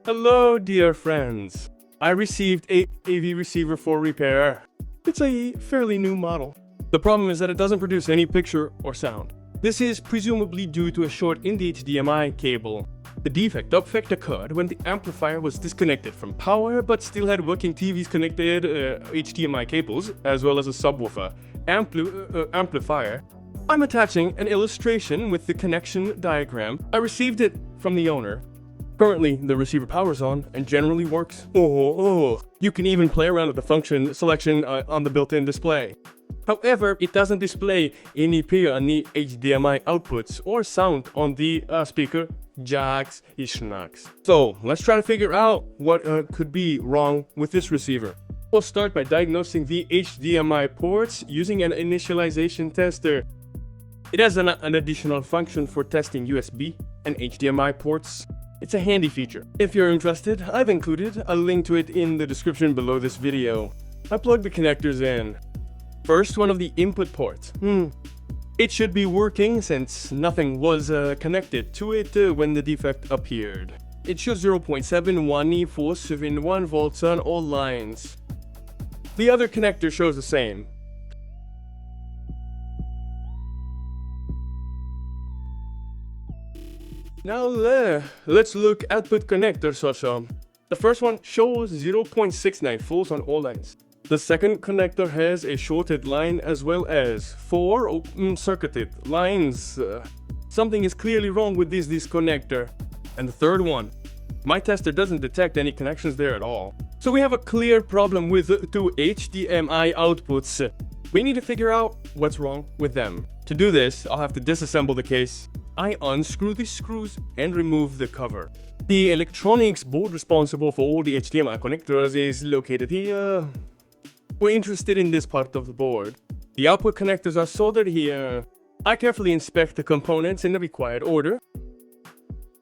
Hello, dear friends. I received a AV receiver for repair. It's a fairly new model. The problem is that it doesn't produce any picture or sound. This is presumably due to a short in the HDMI cable. The defect occurred when the amplifier was disconnected from power but still had working TVs connected HDMI cables as well as a subwoofer amplifier. I'm attaching an illustration with the connection diagram. I received it from the owner. Currently, the receiver powers on and generally works. You can even play around with the function selection on the built-in display. However, it doesn't display any HDMI outputs or sound on the speaker jacks schnacks. So let's try to figure out what could be wrong with this receiver. We'll start by diagnosing the HDMI ports using an initialization tester. It has an additional function for testing USB and HDMI ports. It's a handy feature. If you're interested, I've included a link to it in the description below this video. I plugged the connectors in. First, one of the input ports. It should be working since nothing was connected to it when the defect appeared. It shows 0.71E471 volts on all lines. The other connector shows the same. Now let's look output connectors also. The first one shows 0.69 volts on all lines. The second connector has a shorted line as well as 4 open circuited lines. Something is clearly wrong with this connector. And the third one, my tester doesn't detect any connections there at all. So we have a clear problem with the two HDMI outputs. We need to figure out what's wrong with them. To do this, I'll have to disassemble the case. I unscrew the screws and remove the cover. The electronics board responsible for all the HDMI connectors is located here. We're interested in this part of the board. The output connectors are soldered here. I carefully inspect the components in the required order.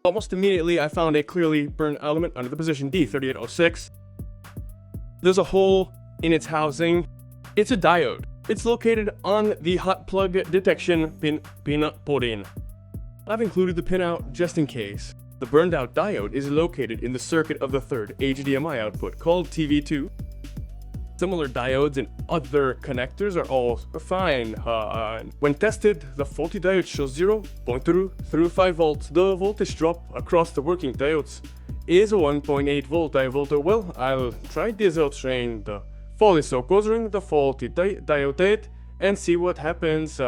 Almost immediately, I found a clearly burned element under the position D3806. There's a hole in its housing. It's a diode. It's located on the hot plug detection pin put in. I've included the pinout just in case. The burned out diode is located in the circuit of the third HDMI output called TV2. Similar diodes and other connectors are all fine. When tested, the faulty diode shows 0.235 volts. The voltage drop across the working diodes is a 1.8 volt divolter. Well, I'll try desillustrating the faulty soldering the faulty diode and see what happens.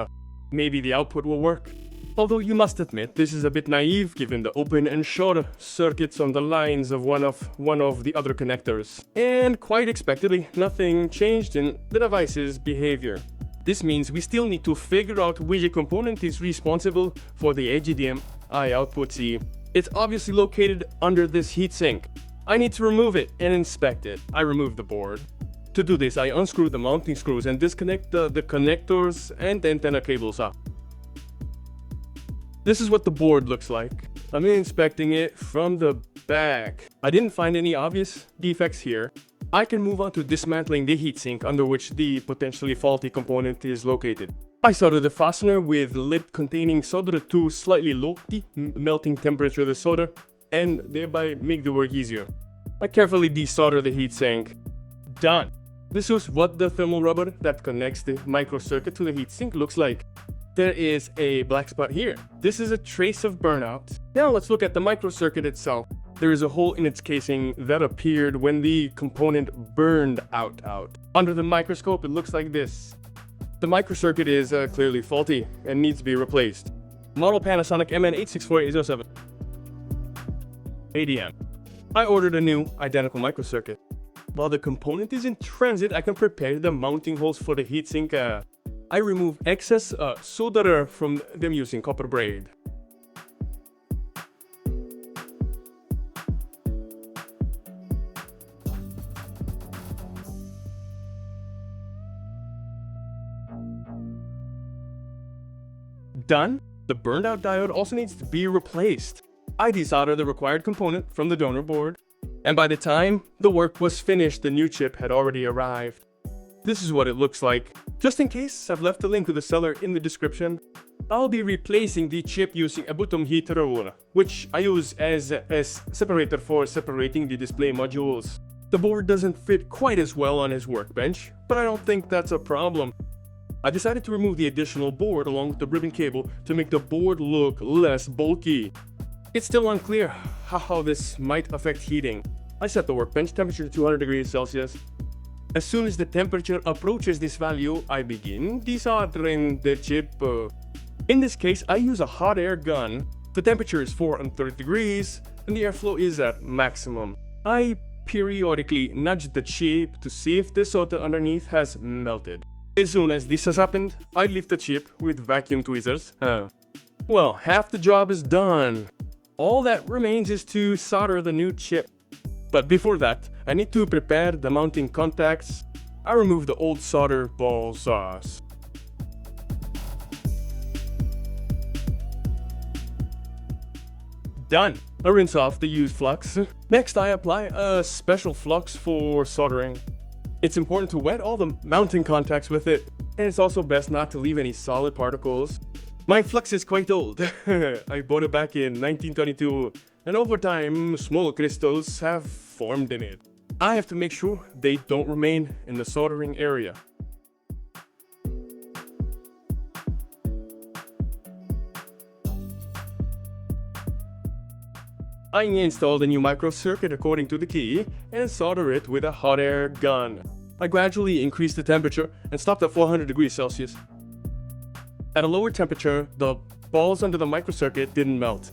Maybe the output will work. Although you must admit this is a bit naive given the open and short circuits on the lines of one of the other connectors. And quite expectedly, nothing changed in the device's behavior. This means we still need to figure out which component is responsible for the HDMI output. See, it's obviously located under this heatsink. I need to remove it and inspect it. I remove the board. To do this, I unscrew the mounting screws and disconnect the connectors and antenna cables up. This is what the board looks like. I'm inspecting it from the back. I didn't find any obvious defects here. I can move on to dismantling the heatsink under which the potentially faulty component is located. I soldered the fastener with lid containing solder to slightly lower the melting temperature of the solder and thereby make the work easier. I carefully desolder the heatsink. Done. This is what the thermal rubber that connects the microcircuit to the heatsink looks like. There is a black spot here. This is a trace of burnout. Now let's look at the microcircuit itself. There is a hole in its casing that appeared when the component burned out. Under the microscope, it looks like this. The microcircuit is clearly faulty and needs to be replaced. Model Panasonic MN864807. ADM. I ordered a new, identical microcircuit. While the component is in transit, I can prepare the mounting holes for the heatsink. I remove excess solder from them using copper braid. Done. The burned out diode also needs to be replaced. I desoldered the required component from the donor board, and by the time the work was finished, the new chip had already arrived. This is what it looks like. Just in case, I've left a link to the seller in the description. I'll be replacing the chip using a bottom heater, which I use as a separator for separating the display modules. The board doesn't fit quite as well on his workbench, but I don't think that's a problem. I decided to remove the additional board along with the ribbon cable to make the board look less bulky. It's still unclear how this might affect heating. I set the workbench temperature to 200 degrees Celsius. As soon as the temperature approaches this value, I begin desoldering the chip. In this case, I use a hot air gun. The temperature is 430 degrees and the airflow is at maximum. I periodically nudge the chip to see if the solder underneath has melted. As soon as this has happened, I lift the chip with vacuum tweezers. Well, half the job is done. All that remains is to solder the new chip. But before that, I need to prepare the mounting contacts. I remove the old solder ball saws. Done! I rinse off the used flux. Next, I apply a special flux for soldering. It's important to wet all the mounting contacts with it, and it's also best not to leave any solid particles. My flux is quite old. I bought it back in 1922, and over time, small crystals have formed in it. I have to make sure they don't remain in the soldering area. I install the new microcircuit according to the key and solder it with a hot air gun. I gradually increase the temperature and stopped at 400 degrees Celsius. At a lower temperature, the balls under the microcircuit didn't melt.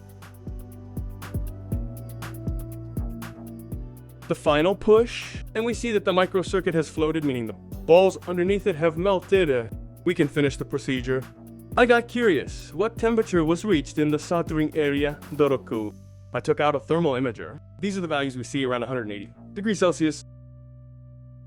The final push, and we see that the microcircuit has floated, meaning the balls underneath it have melted. We can finish the procedure. I got curious, what temperature was reached in the soldering area, the Roku? I took out a thermal imager. These are the values we see around 180 degrees Celsius.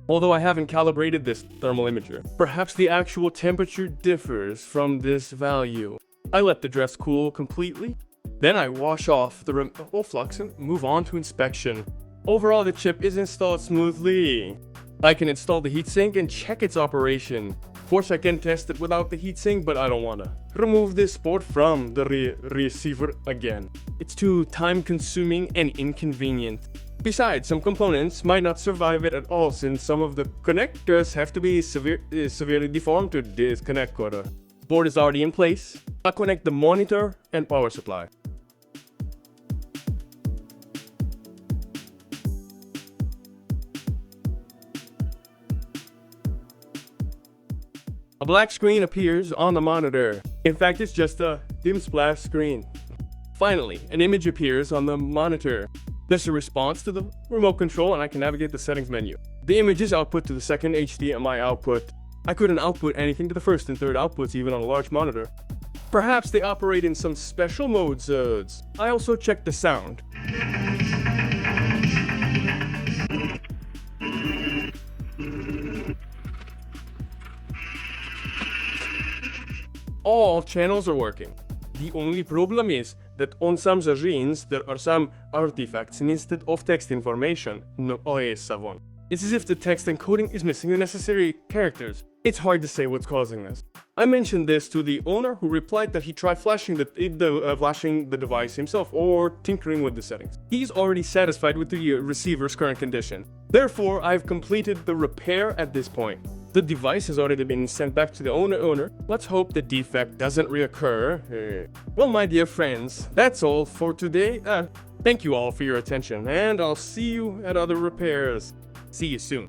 Although I haven't calibrated this thermal imager, perhaps the actual temperature differs from this value. I let the dress cool completely. Then I wash off the removal flux and move on to inspection. Overall, the chip is installed smoothly. I can install the heatsink and check its operation. Of course, I can test it without the heatsink, but I don't want to remove this port from the receiver again. It's too time-consuming and inconvenient. Besides, some components might not survive it at all since some of the connectors have to be severely deformed to disconnect. Board is already in place. I'll connect the monitor and power supply. A black screen appears on the monitor. In fact, it's just a dim splash screen. Finally, an image appears on the monitor. There's a response to the remote control and I can navigate the settings menu. The image is output to the second HDMI output. I couldn't output anything to the first and third outputs even on a large monitor. Perhaps they operate in some special modes. I also checked the sound. All channels are working. The only problem is that on some screens there are some artifacts instead of text information. No, savon. It's as if the text encoding is missing the necessary characters. It's hard to say what's causing this. I mentioned this to the owner, who replied that he tried flashing the device himself or tinkering with the settings. He's already satisfied with the receiver's current condition. Therefore, I've completed the repair at this point. The device has already been sent back to the owner. Let's hope the defect doesn't reoccur. Well, my dear friends, that's all for today. Thank you all for your attention, and I'll see you at other repairs. See you soon.